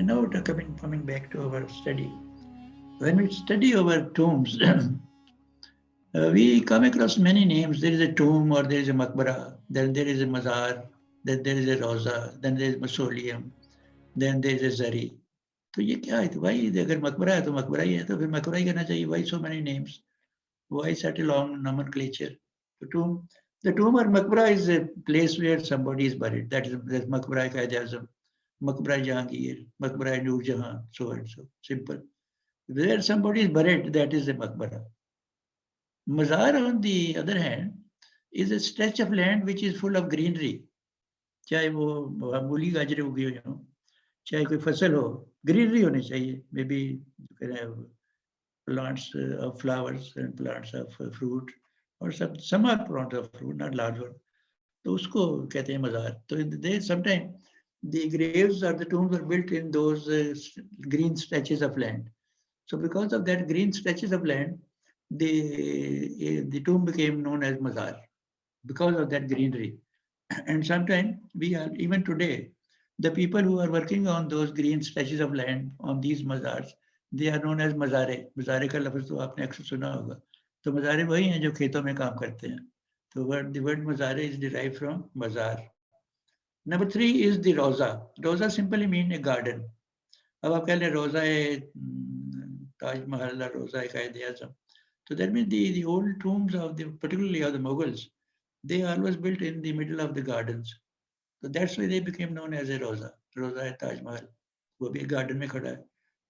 And now coming back to our study. When we study our tombs, we come across many names. There is a tomb or there is a maqbara, then there is a mazar, then there is a roza, then there is mausoleum, then there is a zari. तो ये क्या है? तो भाई अगर मकबरा है तो मकबरा ही है, तो फिर मकबरा ही करना चाहिए. Why so many names? Why such a long nomenclature? The tomb or maqbara is a place where somebody is buried. That's maqbara Qaid-e-Azam, maqbara Jahangir, maqbara Noor Jahan, so and so. Simple. Where somebody is buried, that is a maqbara. Mazar, on the other hand, is a stretch of land which is full of greenery. चाहे वो मूली गाजरे उगी हो, चाहे कोई फसल हो, greenery होनी चाहिए. Maybe you can have plants of flowers and plants of fruit, or some are plants of fruit, not large one. तो उसको कहते हैं मज़ार. तो they sometimes the graves or the tombs were built in those green stretches of land. So because of that green stretches of land, the tomb became known as Mazar because of that greenery. And sometimes we are, even today, the people who are working on those green stretches of land on these mazars, they are known as मज़ारे. मज़ारे का लफ्ज़ तो आपने अक्सर सुना होगा. तो मज़ारे वही हैं जो खेतों में काम करते हैं. So the word मज़ारे is derived from मज़ार. Number 3 is the roza. Roza simply means a garden. अब आप कह लें रोजा है ताज महल, रोजा है Qaid-e-Azam. So that means the old tombs of particularly of the Mughals, they always built in the middle of the gardens. So that's why they became known as a roza. Roza है ताज महल, वो भी garden में खड़ा है.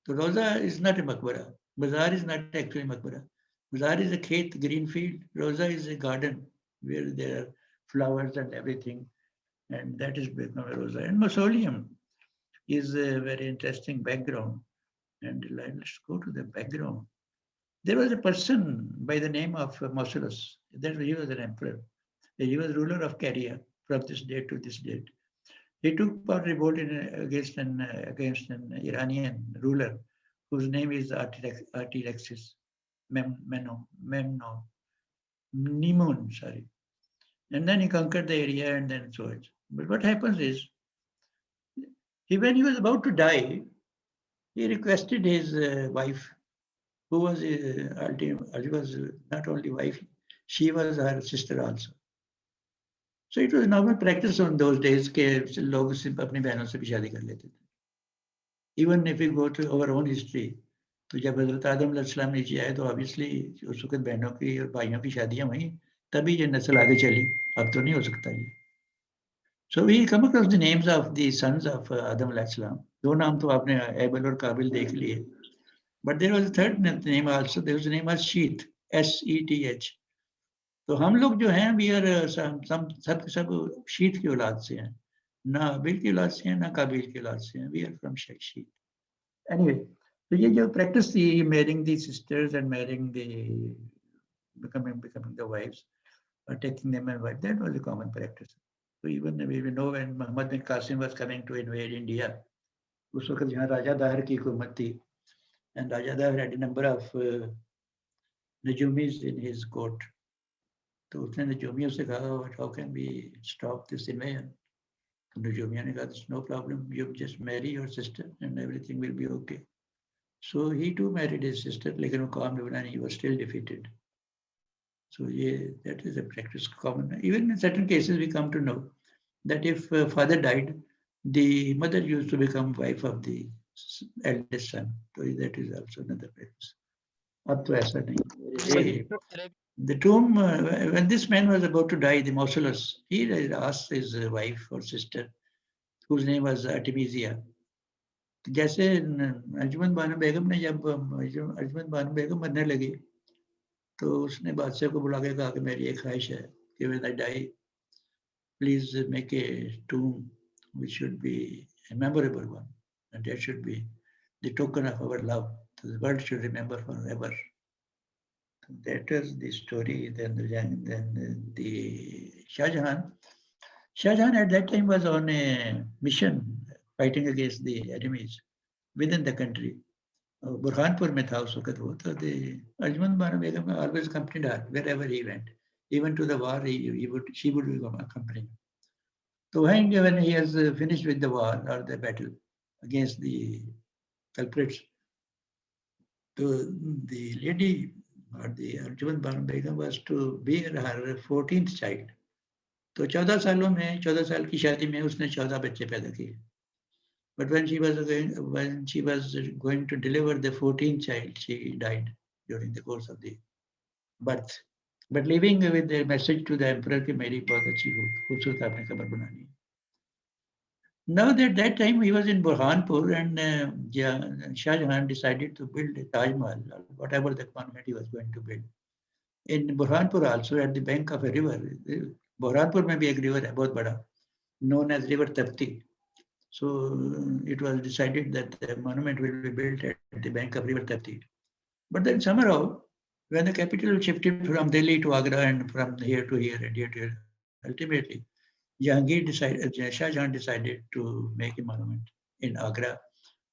So roza is not a maqbara. Bazaar is not actually maqbara. Bazaar is a khet, green field. Roza is a garden where there are flowers and everything, and that is become a roza. And mausoleum is a very interesting background. And let's go to the background. There was a person by the name of Mausolus. That he was an emperor. He was ruler of Caria from this date to this date. He took part revolt against an Iranian ruler whose name is Artaxerxes Memnon, sorry. And then he conquered the area and then so on. But what happens is, when he was about to die, he requested his wife, who was not only wife, she was her sister also. So it was normal practice on those days कि लोग सिर्फ अपनी बहनों से भी शादी कर लेते थे. Even if we go to our own history, तो जब हज़रत आदम अलैहिस्सलाम नीचे आए तो obviously उस वक्त बहनों की और भाइयों की शादियां हुई, तभी ये नस्ल आगे चली. अब तो नहीं हो सकता ये. So we come across the names of the sons of Adam अलैहिस्सलाम. दो नाम तो आपने एबल और काबिल देख लिए. But there was a third name also. There was a name as Sheeth, S-E-T-H. तो हम लोग जो हैं, we are सब शीत की औलाद से हैं. ना हाबिल की औलाद से हैं, ना काबिल की औलाद से हैं. We are from Sheeth. Anyway, तो ये जो practice थी, marrying the sisters and marrying the becoming the wives, or taking them as wife, that was a common practice. So even we know when Muhammad bin Qasim was coming to invade India, उस वक्त यहाँ राजा दाहर की हुकूमत थी, and Raja Dahr had a number of Najumis in his court. तो उसने नजूमियों से कहा, how can we stop this invasion? तो नजूमियों ने कहा, there's no problem, you just marry your sister and everything will be okay. So he too married his sister, लेकिन वो काम नहीं बना, he was still defeated. So yeah, that is a practice common. Even in certain cases, we come to know that if father died, the mother used to become wife of the eldest son. So that is also another practice. अब तो ऐसा नहीं. The tomb, when this man was about to die, the Mausolus, he asked his wife or sister, whose name was Artemisia. जैसे अंजुमन बानो बेगम ने जब अंजुमन बानो बेगम मरने लगी, तो उसने बादशाह को बुला के कहा कि मेरी एक ख्वाहिश है कि when I die, please make a tomb which should be a memorable one, and that should be the token of our love. So the world should remember forever. That is the story. Then the Shah Jahan at that time was on a mission fighting against the enemies within the country. Burhanpur में था उस वक्त वो. तो the Ajman Banu Begum always accompanied her wherever he went. Even to the war, she would accompany him. So when he has finished with the war or the battle, against the culprits. So the lady or the Arjun Banu Begum was to bear her 14th child. तो 14 सालों में 14 साल की शादी में उसने 14 बच्चे पैदा किए. But when she was going to deliver the 14th child, she died during the course of the birth. But leaving with the message to the emperor कि मेरी बहुत अच्छी खूबसूरत आपने कब्र बनानी है. Now that time he was in Burhanpur, and Shah Jahan decided to build a Taj Mahal, or whatever the monument he was going to build. In Burhanpur also, at the bank of a river, Burhanpur में भी एक river है बहुत बड़ा, known as River Tapti. So it was decided that the monument will be built at the bank of River Tapti. But then somehow, when the capital shifted from Delhi to Agra and from here to here and here to here, ultimately, Shah Jahan decided to make a monument in Agra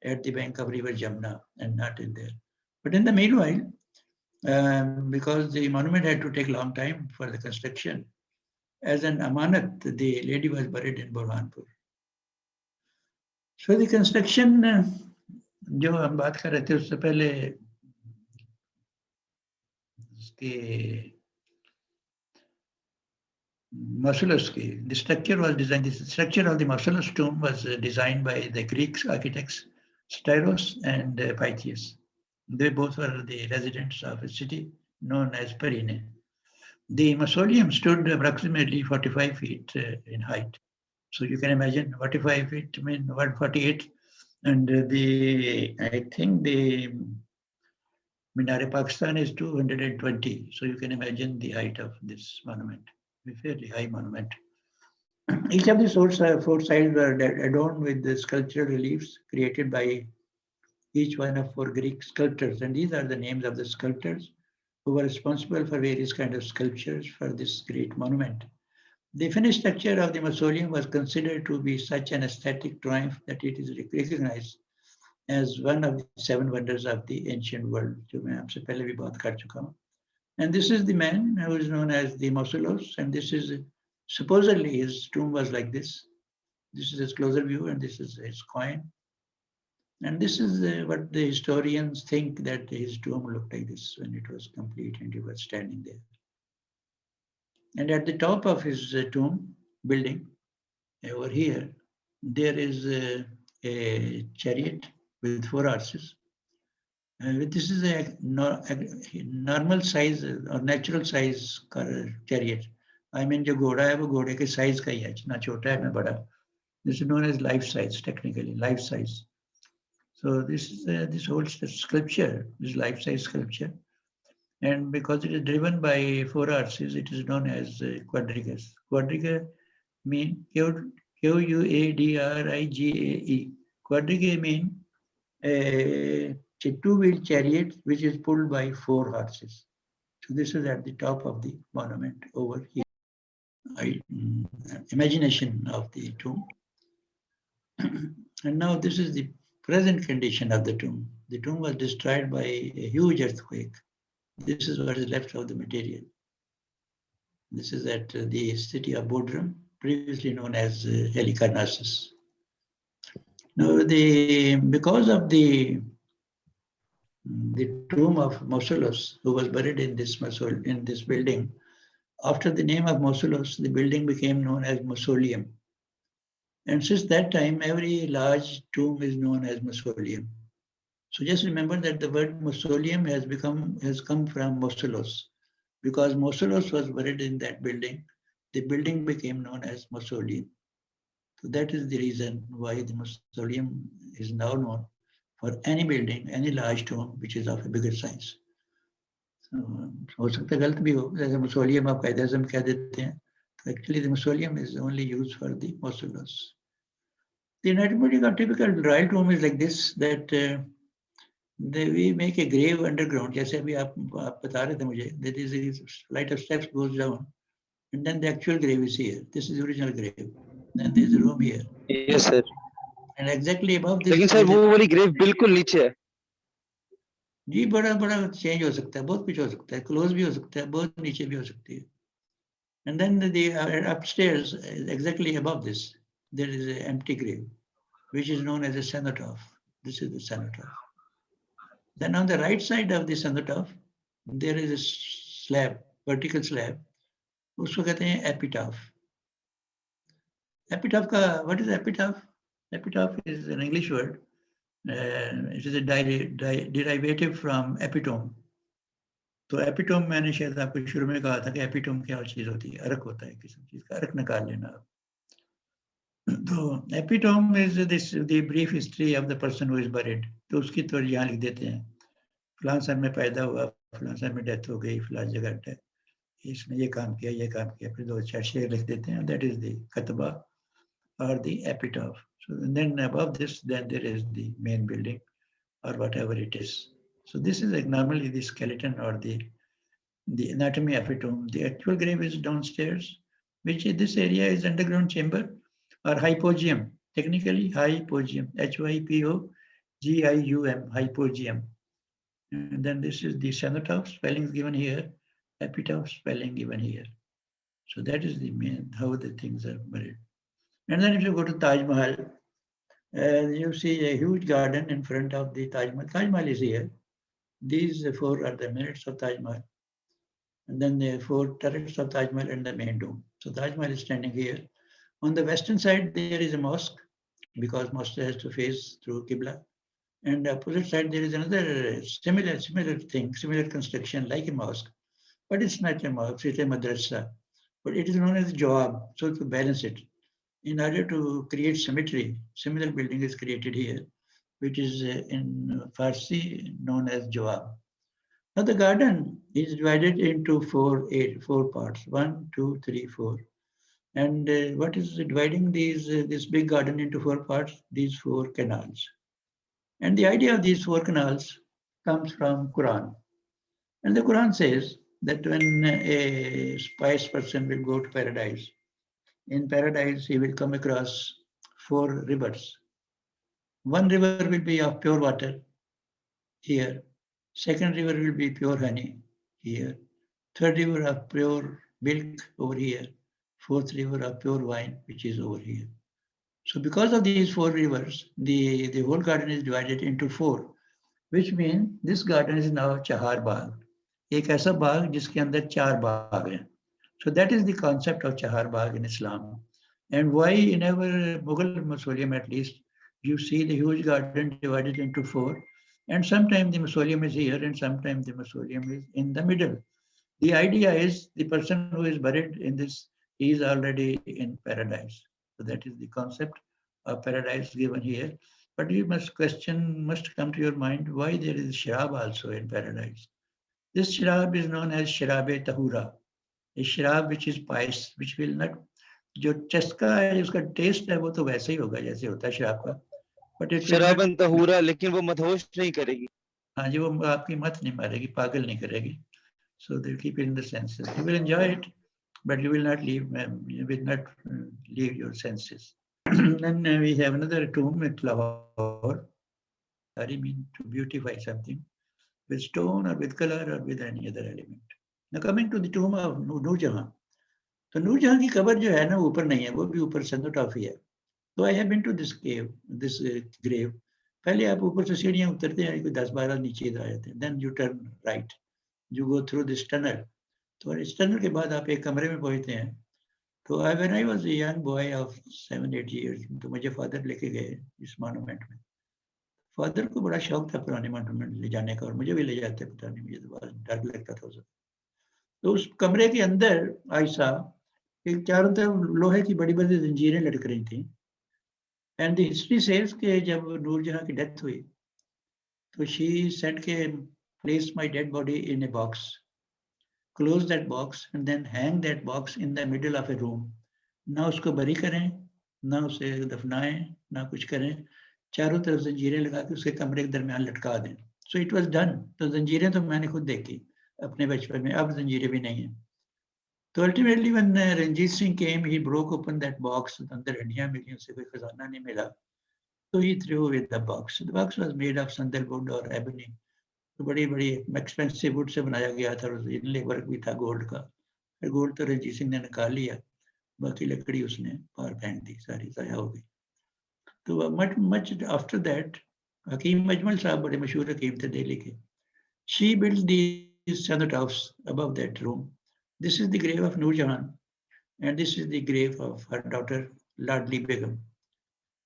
at the bank of River Jamna and not in there. But in the meanwhile, because the monument had to take a long time for the construction, as an amanat, the lady was buried in Burhanpur. So the construction, जो हम बात कर रहे थे उससे पहले उसके mausoleus की, the structure was designed. The structure of the mausoleus tomb was designed by the Greek architects Styros and Pythias. They both were the residents of a city known as Perine. The mausoleum stood approximately 45 feet in height. So you can imagine 45 feet, I mean 148, and I think the Minar Pakistan is 220. So you can imagine the height of this monument, a fairly high monument. Each of the four sides were adorned with the sculptural reliefs created by each one of four Greek sculptors. And these are the names of the sculptors who were responsible for various kinds of sculptures for this great monument. The finished structure of the mausoleum was considered to be such an aesthetic triumph that it is recognized as one of the seven wonders of the ancient world. And this is the man who is known as the Mausoleus, and this is supposedly his tomb was like this. This is his closer view, and this is his coin. And this is what the historians think, that his tomb looked like this when it was complete and he was standing there. And at the top of his tomb building, over here, there is a chariot with 4 horses. This is a normal size or natural size chariot. I mean, जो घोड़ा है वो घोड़े के size का ही है, ना छोटा है ना बड़ा. This is known as life size, technically life size. So this whole sculpture is life size sculpture, and because it is driven by 4 horses, it is known as quadrigas. Quadriga mean Quadrigae. Quadrigae mean a two-wheel chariot which is pulled by 4 horses. So this is at the top of the monument over here. Imagination of the tomb. And now this is the present condition of the tomb. The tomb was destroyed by a huge earthquake. This is what is left of the material. This is at the city of Bodrum, previously known as Halicarnassus. Now, because of the tomb of Mausolus, who was buried in this building, after the name of Mausolus, the building became known as Mausoleum. And since that time, every large tomb is known as mausoleum. So just remember that the word mausoleum has come from Mausolus. Because Mausolus was buried in that building, the building became known as mausoleum. So that is the reason why the mausoleum is now known for any building, any large tomb which is of a bigger size. हो सकता है गलत भी हो, जैसे mausoleum आप कायदेज़म कह देते हैं. Actually, the mausoleum is only used for the Mausolus. The anatomy of typical royal tomb is like this, that we make a grave underground. जैसे अभी आप बता रहे थे मुझे, that is a flight of steps goes down, and then the actual grave is here. This is the original grave. Then there is a room here. Yes, sir. And exactly above this. लेकिन sir वो वाली grave बिल्कुल नीचे है. जी बड़ा change हो सकता है, बहुत कुछ हो सकता है, क्लोज भी हो सकता है, बहुत नीचे भी हो सकती है. And then the upstairs, exactly above this, there is an empty grave. which is known as a cenotaph. This is the cenotaph. Then on the right side of the cenotaph, there is a slab, vertical slab. उसको कहते हैं epitaph. Epitaph का, what is epitaph? Epitaph is an English word. It is a derivative from epitome. तो epitome मैंने शायद आपको शुरू में कहा था कि एपिटोम क्या चीज होती है, अर्क होता है किसी चीज का, अर्क निकाल लेना आप. तो epitome is this the brief history of the person who is buried. तो उसकी तो यहाँ लिख देते हैं, फलां सन में पैदा हुआ, फलां सन में डेथ हो गई, फलां जगह डेथ, इसने ये काम किया, फिर 2-4 शेर लिख देते हैं. दैट इज द कतबा or the epitaph. So and then above this, then there is the main building or whatever it is. So this is like normally the skeleton or the anatomy of a tomb. The actual grave is downstairs, which in this area is underground chamber or hypogeum. Technically hypogeum, Hypogium, hypogeum. And then this is the cenotaph spelling is given here, epitaph spelling given here. So that is the main how the things are buried. And then if you go to Taj Mahal, you see a huge garden in front of the Taj Mahal. Taj Mahal is here. These 4 are the minarets of Taj Mahal. And then the 4 turrets of Taj Mahal and the main dome. So Taj Mahal is standing here. On the western side, there is a mosque, because mosque has to face through Qibla. And opposite side, there is another similar thing, similar construction like a mosque. But it's not a mosque, it's a madrasa. But it is known as Jawab, so to balance it. In order to create symmetry, similar building is created here, which is in Farsi known as Jawab. Now the garden is divided into 4 parts, 1, 2, 3, 4. And what is dividing this big garden into 4 parts? These 4 canals. And the idea of these 4 canals comes from Quran. And the Quran says that when a pious person will go to paradise, in paradise, he will come across 4 rivers. One river will be of pure water here. Second river will be pure honey here. Third river of pure milk over here. Fourth river of pure wine, which is over here. So because of these 4 rivers, the whole garden is divided into 4, which means this garden is now Chahar Bagh. एक ऐसा बाग जिसके अंदर 4 बाग हैं. So that is the concept of Chahar Bagh in Islam. And why in our Mughal mausoleum at least, you see the huge garden divided into 4. And sometimes the mausoleum is here and sometimes the mausoleum is in the middle. The idea is the person who is buried in this, he is already in paradise. So that is the concept of paradise given here. But you must come to your mind, why there is Sharab also in paradise. This Sharab is known as Sharabe Tahura. A शराब which is pious, which will not, जो चस्का है उसका test है वो तो वैसे ही होगा जैसे होता है शराब का, बट इट शराबन तहूरा, लेकिन वो मदहोश नहीं करेगी. हाँ जी, वो आपकी मत नहीं मारेगी, पागल नहीं करेगी. So they will keep it in the senses. You will enjoy it, but you will not leave your senses. Then we have another tomb at Lahore. I mean to beautify something with stone or with color or with any other element. Now coming to the tomb of Noor Jahan. तो नूर जहां की कब्र जो है ना ऊपर नहीं है, वो भी ऊपर cenotaph है. तो I have been to this grave. पहले आप ऊपर से सीढ़ियां उतरते हैं, कोई 10-12 नीचे इधर आ जाते हैं. Then you turn right, you go through this tunnel. तो इस टनल के बाद आप एक कमरे में पहुंचते हैं. तो when I was a young boy of 7-8 years, तो मुझे फादर लेके गए इस मॉन्यूमेंट में. फादर को बड़ा शौक था पुराने मॉन्यूमेंट ले जाने का, और मुझे भी ले जाते, पता नहीं मुझे तो डर लगता था उसे. तो उस कमरे के अंदर आयशा एक चारों तरफ लोहे की बड़ी बड़ी जंजीरें लटक रही थी. एंड द हिस्ट्री सेज कि जब नूर जहां की डेथ हुई तो शी सेड के place my dead body in a box, close that box and then hang that box in the middle of a room. ना उसको बरी करें, ना उसे दफनाएं, ना कुछ करें, चारों तरफ जंजीरें लगा के उसके कमरे के दरमियान लटका दें. So it was done. तो जंजीरें तो मैंने खुद देखी अपने बचपन में, अब जंजीरें भी नहीं है. तो ultimately when Ranjit Singh came, he broke open that box. अंदर हड्डियां मिली, उसे कोई खजाना नहीं मिला. तो he threw away the box. The box was made of sandalwood और एबनी. तो बड़ी बड़ी एक्सपेंसिव वुड से बनाया गया था, और इनले वर्क भी था गोल्ड का. फिर गोल्ड तो रंजीत सिंह ने निकाल लिया, बाकी लकड़ी उसने पार फेंक दी, सारी ज़ाया हो गई. तो much after that, Hakim Ajmal साहब बड़े मशहूर हकीम थे दिल्ली के. She built these cenotaphs above that room. This is the grave of Noor Jahan, and this is the grave of her daughter Ladli Begum.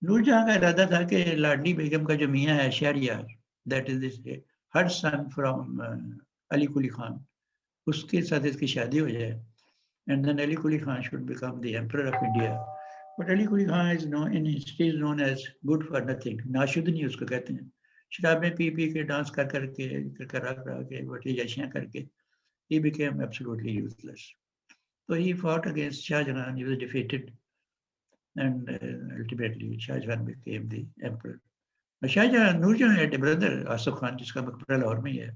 नूर जहाँ का इरादा था कि लाडली बेगम का जो मियाँ है Shahryar, that is this her son from Ali Quli Khan, उसके साथ इसकी शादी हो जाए, and then Ali Quli Khan should become the emperor of India. But Ali Quli Khan is known in history is known as good for nothing. नाशुदनी उसको कहते हैं. शराबें P P के डांस कर करके करा के बड़ी जैशियां करके he became absolutely useless. So he fought against Shah Jahan. He was defeated, and ultimately Shah Jahan became the emperor. Shah Jahan, Noor Jahan had a brother Asif Khan, जिसका मकबरा लाहौर में ही है.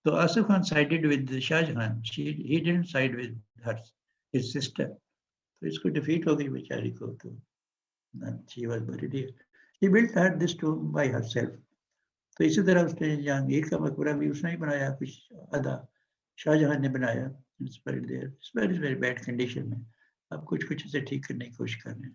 So Asif Khan sided with Shah Jahan. He didn't side with her, his sister. So इसको defeat हो गई बेचारी को. तो and she was buried here. He built her this tomb by herself. तो इसी तरह उसने जहांगीर का मकबरा भी उसने ही बनाया, कुछ आधा शाहजहां ने बनाया. It's buried there. It's very bad condition में. अब कुछ इसे ठीक करने की कोशिश कर रहे हैं.